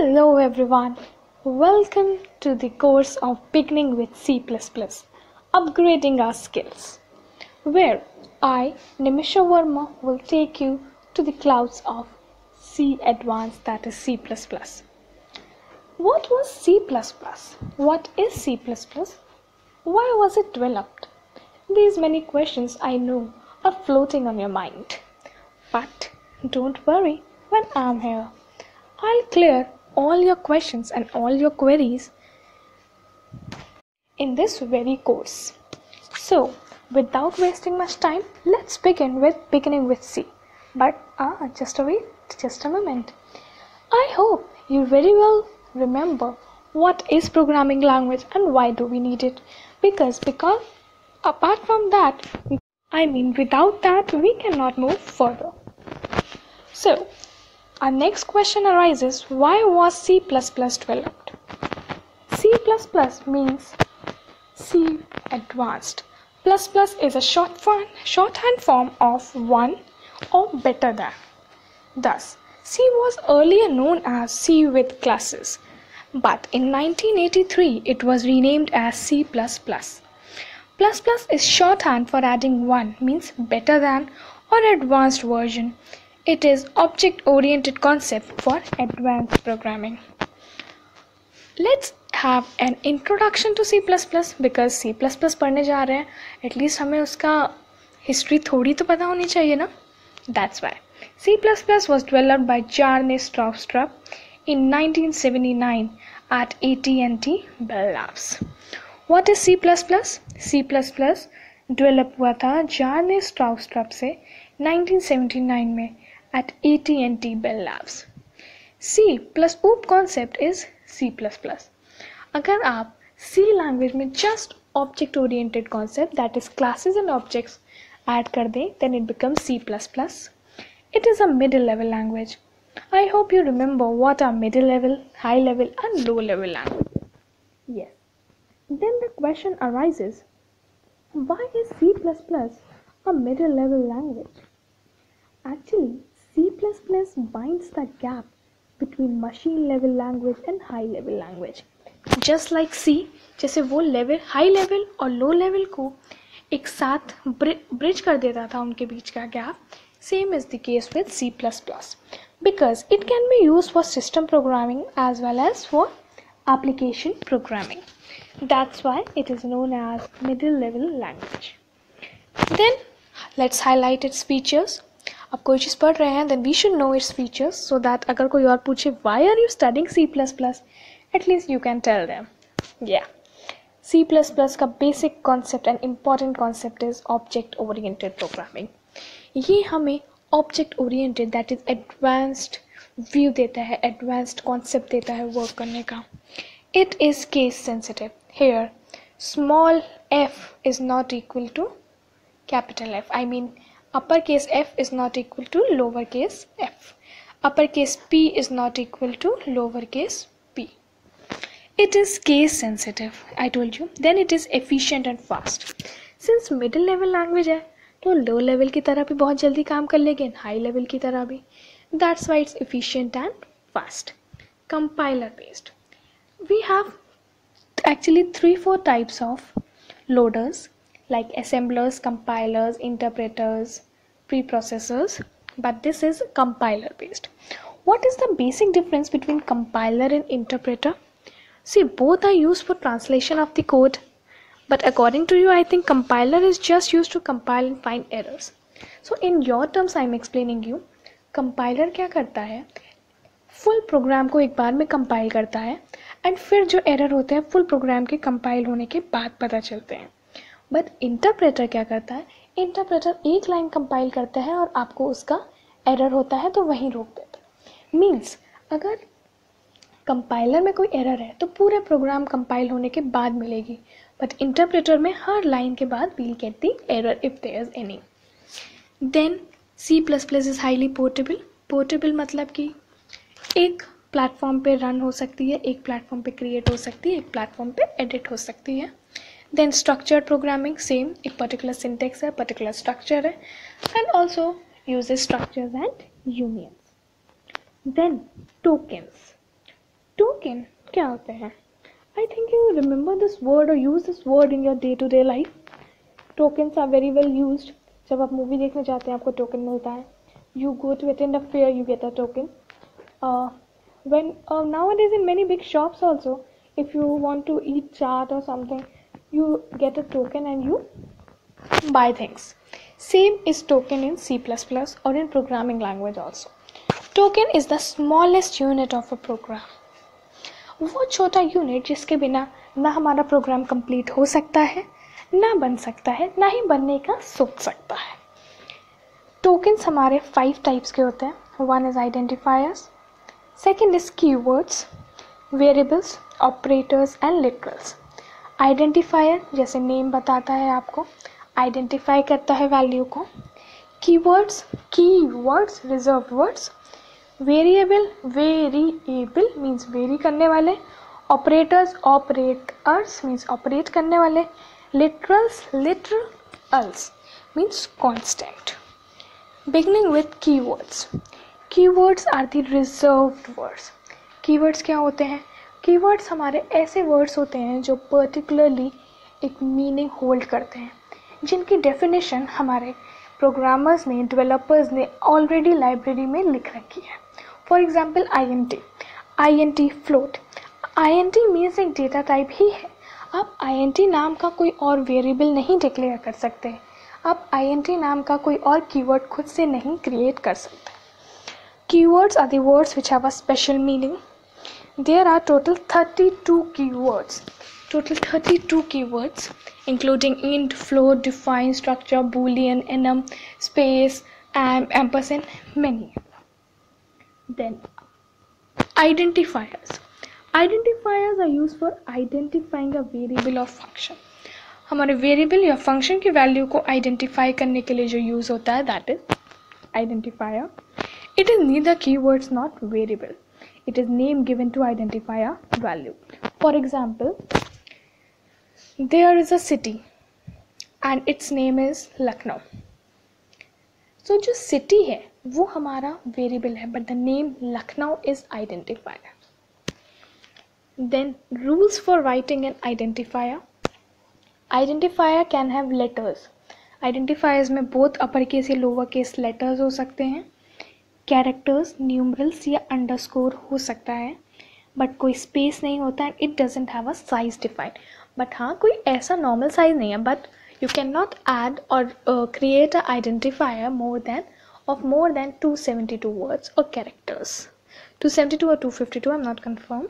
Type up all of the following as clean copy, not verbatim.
Hello everyone, welcome to the course of Beginning with C++, Upgrading Our Skills, where I, Nimisha Verma, will take you to the clouds of C Advanced, that is C++. What was C++? What is C++? Why was it developed? These many questions I know are floating on your mind. But don't worry, when I'm here, I'll clear all your questions and all your queries in this very course. So, without wasting much time, let's begin with Beginning with C. But just a moment. I hope you very well remember what is programming language and why do we need it. Because apart from that, without that we cannot move further. So, our next question arises, why was C++ developed? C++ means C Advanced. Plus is a shorthand form of 1 or better than. Thus, C was earlier known as C with classes, but in 1983 it was renamed as C++. Is shorthand for adding 1, means better than or advanced version. It is object-oriented concept for advanced programming. Let's have an introduction to C++ because C++ पढ़ने जा रहे हैं, at least हमें उसका history थोड़ी तो पता होनी चाहिए ना. That's why C++ was developed by Jarne Stroustrup in 1979 at AT&T Bell Labs. What is C++? C++ develop हुआ था Jarne Stroustrup से 1979 में at AT&T Bell Labs. C plus OOP concept is C++. अगर आप C language में just object oriented concept, that is classes and objects, add कर दें, then it becomes C++. It is a middle level language. I hope you remember what are middle level, high level and low level language. Yes. Then the question arises, why is C++ a middle level language? Actually, C++ binds the gap between machine level language and high level language. Just like C, जैसे वो level, high level और low level को एक साथ bridge कर देता था उनके बीच का gap, same is the case with C++ because it can be used for system programming as well as for application programming. That's why it is known as middle level language. Then let's highlight its features. अब कोई चीज़ पढ़ रहे हैं then we should know its features so that अगर कोई और पूछे why are you studying C++, at least you can tell them. Yeah, C++ का basic concept and important concept is object oriented programming. ये हमें object oriented, that is advanced view देता है, advanced concept देता है work करने का. It is case sensitive. Here small f is not equal to capital F. Uppercase F is not equal to lowercase f. Uppercase P is not equal to lowercase p. It is case sensitive, I told you. Then it is efficient and fast. Since middle level language है, तो low level की तरह भी बहुत जल्दी काम कर लेगी, high level की तरह भी. That's why it's efficient and fast. Compiler based. We have actually 3-4 types of loaders, like assemblers, compilers, interpreters, preprocessors, but this is compiler based. What is the basic difference between compiler and interpreter? See, both are used for translation of the code, but according to you, I think compiler is just used to compile and find errors. So in your terms, I am explaining you, compiler क्या करता है, full program को एक बार में compile करता है and फिर जो error होते हैं full program के compile होने के बाद पता चलते हैं. बट इंटरप्रेटर क्या करता है, इंटरप्रेटर एक लाइन कंपाइल करता है और आपको उसका एरर होता है तो वहीं रोक देता है. मीन्स अगर कंपाइलर में कोई एरर है तो पूरे प्रोग्राम कंपाइल होने के बाद मिलेगी, बट इंटरप्रेटर में हर लाइन के बाद we'll get the error if there is any. Then C++ is highly portable. Portable मतलब कि एक प्लेटफॉर्म पे रन हो सकती है, एक प्लेटफॉर्म पे क्रिएट हो सकती है, एक प्लेटफॉर्म पे एडिट हो सकती है. Then structured programming, same, एक particular syntax है, particular structure है, and also uses structures and unions. Then tokens. Token क्या होते हैं? I think you remember this word और use this word in your day to day life. Tokens are very well used. जब आप movie देखने जाते हैं आपको टोकन मिलता है. You go to attend a fair, you get a token. When nowadays in many big shops also, if you want to eat chaat or something, you get a token and you buy things. Same is token in C++ or in programming language also. Token is the smallest unit of a program. वो छोटा unit जिसके बिना ना हमारा programme complete हो सकता है, ना बन सकता है, ना ही बनने का सोच सकता है. टोकन्स हमारे 5 टाइप्स के होते हैं. 1 is identifiers, second is keywords, variables, operators and literals. Identifier जैसे नेम बताता है आपको, आइडेंटिफाई करता है वैल्यू को. Keywords reserve words. Variable means vary करने वाले. ऑपरेटर्स मीन्स ऑपरेट करने वाले. Literals means constant. Beginning with keywords. Keywords are the reserved words. Keywords क्या होते हैं? कीवर्ड्स हमारे ऐसे वर्ड्स होते हैं जो पर्टिकुलरली एक मीनिंग होल्ड करते हैं, जिनकी डेफिनेशन हमारे प्रोग्रामर्स ने, डेवलपर्स ने ऑलरेडी लाइब्रेरी में लिख रखी है. For example INT float. INT means एक डेटा टाइप ही है. आप INT नाम का कोई और वेरिएबल नहीं डिक्लेयर कर सकते. आप INT नाम का कोई और कीवर्ड खुद से नहीं क्रिएट कर सकते. Keywords are the words which have a special meaning. There are total 32 keywords. Including int, float, define, structure, boolean, enum, space, ampersand, many. Then identifiers. Identifiers are used for identifying a variable or function. हमारे variable या function की value को identify करने के लिए जो use होता है, that is identifier. It is neither keywords nor variable. It is name given to identify a value. For example, there is a city and its name is Lucknow. So जो city है वो हमारा variable है, but the name Lucknow is identifier. Then rules for writing an identifier. Identifier can have letters. Identifiers में both upper case या lower case letters हो सकते हैं. कैरेक्टर्स, न्यूमरल्स या अंडरस्कोर हो सकता है, बट कोई स्पेस नहीं होता है. It doesn't have a size defined. But हाँ, कोई ऐसा नॉर्मल साइज नहीं है. But you can not add और create a identifier more than 272 words और कैरेक्टर्स. 272 और 252, आई एम नॉट कन्फर्म.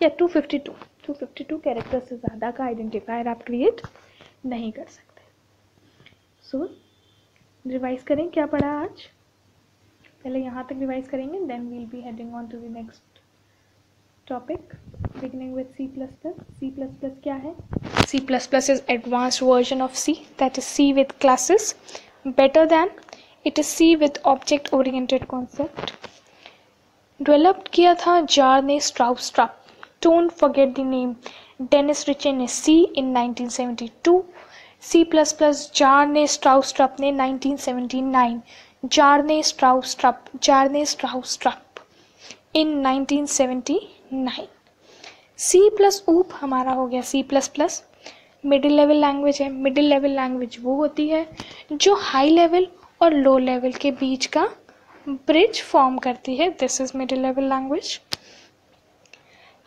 या 252 कैरेक्टर्स से ज़्यादा का आइडेंटिफायर आप क्रिएट नहीं कर सकते. सो रिवाइज करें क्या पढ़ा आज. पहले यहाँ तक रिवाइज करेंगे, then we'll be heading on to the next topic, beginning with C++. C++ क्या है? C++ is advanced version of C, that is C with classes. Better than, it is C with object oriented concept. Developed किया था Bjarne Stroustrup. Don't forget the name, Dennis Ritchie ने C इन 1972. C++ जार्ने स्ट्राउस्ट्रप ने 1979. जार्ने स्ट्राउस्ट्रप in 1979. C++ हमारा हो गया C++. Middle level language है. Middle level language वो होती है जो हाई लेवल और लो लेवल के बीच का ब्रिज फॉर्म करती है. This is middle level language.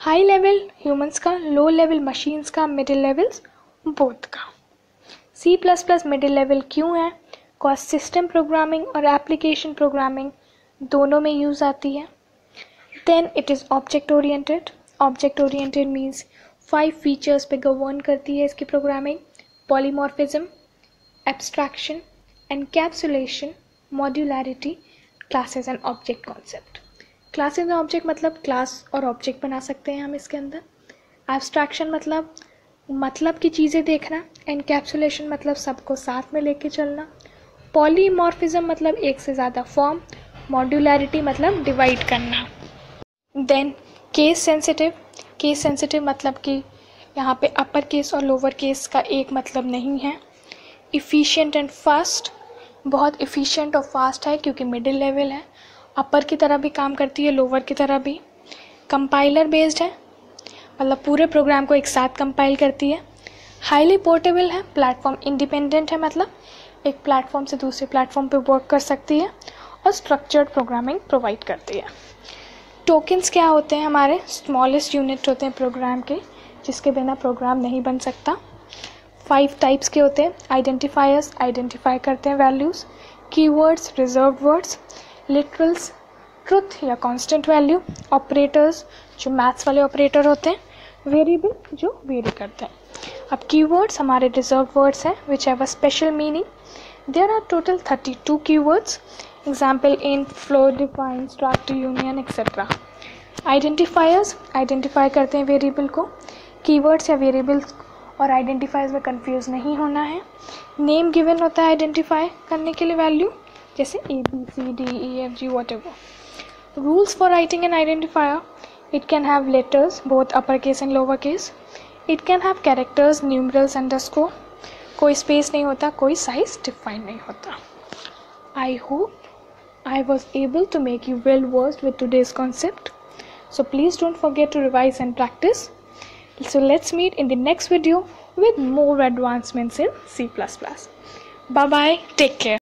High level humans का, लो लेवल मशीन्स का, मिडिल लेवल्स बोथ का. C++ मिडिल लेवल क्यों है? बिकॉज सिस्टम प्रोग्रामिंग और एप्लीकेशन प्रोग्रामिंग दोनों में यूज आती है. Then it is object oriented. Object oriented means 5 features पे गवर्न करती है इसकी programming. Polymorphism, abstraction, encapsulation, modularity, classes and object concept. Classes and object मतलब क्लास और ऑब्जेक्ट बना सकते हैं हम इसके अंदर. एब्स्ट्रैक्शन मतलब की चीज़ें देखना. एनकैप्सुलेशन मतलब सबको साथ में लेके चलना. पॉलीमॉर्फिज्म मतलब एक से ज़्यादा फॉर्म. मॉड्यूलैरिटी मतलब डिवाइड करना. देन केस सेंसिटिव मतलब कि यहाँ पे अपर केस और लोअर केस का एक मतलब नहीं है. इफ़िशिएंट एंड फास्ट, बहुत इफ़िशिएंट और फास्ट है क्योंकि मिडिल लेवल है. अपर की तरह भी काम करती है, लोअर की तरह भी. कंपाइलर बेस्ड है, मतलब पूरे प्रोग्राम को एक साथ कंपाइल करती है। हाईली पोर्टेबल है, प्लेटफॉर्म इंडिपेंडेंट है, मतलब एक प्लेटफॉर्म से दूसरे प्लेटफॉर्म पे वर्क कर सकती है। और स्ट्रक्चर्ड प्रोग्रामिंग प्रोवाइड करती है। टोकन्स क्या होते हैं? हमारे स्मॉलेस्ट यूनिट होते हैं प्रोग्राम के, जिसके बिना प्रोग्राम नहीं बन सकता। 5 टाइप्स के होते हैं। आइडेंटिफायर्स, आइडेंटिफाई करते हैं values. Keywords, reserved words. Literals, truth या कांस्टेंट वैल्यू। ऑपरेटर्स, जो मैथ्स वाले ऑपरेटर होते हैं। वेरिएबल, जो वेरी करते हैं। अब कीवर्ड्स हमारे रिजर्व्ड वर्ड्स हैं which have a special meaning. There are total 32 keywords. Example in, floor, define, start to union etcetera. Identifiers identify करते हैं वेरिएबल को। कीवर्ड्स या वेरिएबल्स और आइडेंटिफायर्स में कंफ्यूज नहीं होना है। नेम गिवन होता है आइडेंटिफाई करने के लिए वैल्यू, जैसे ABCDEFG whatever. Rules for writing an identifier. It can have letters, both uppercase and lowercase. It can have characters, numerals, underscore. कोई स्पेस नहीं होता, कोई साइज डिफाइन नहीं होता. I hope I was able to make you well versed with today's concept. So please don't forget to revise and practice. So let's meet in the next video with more advancements in C++. Bye bye. Take care.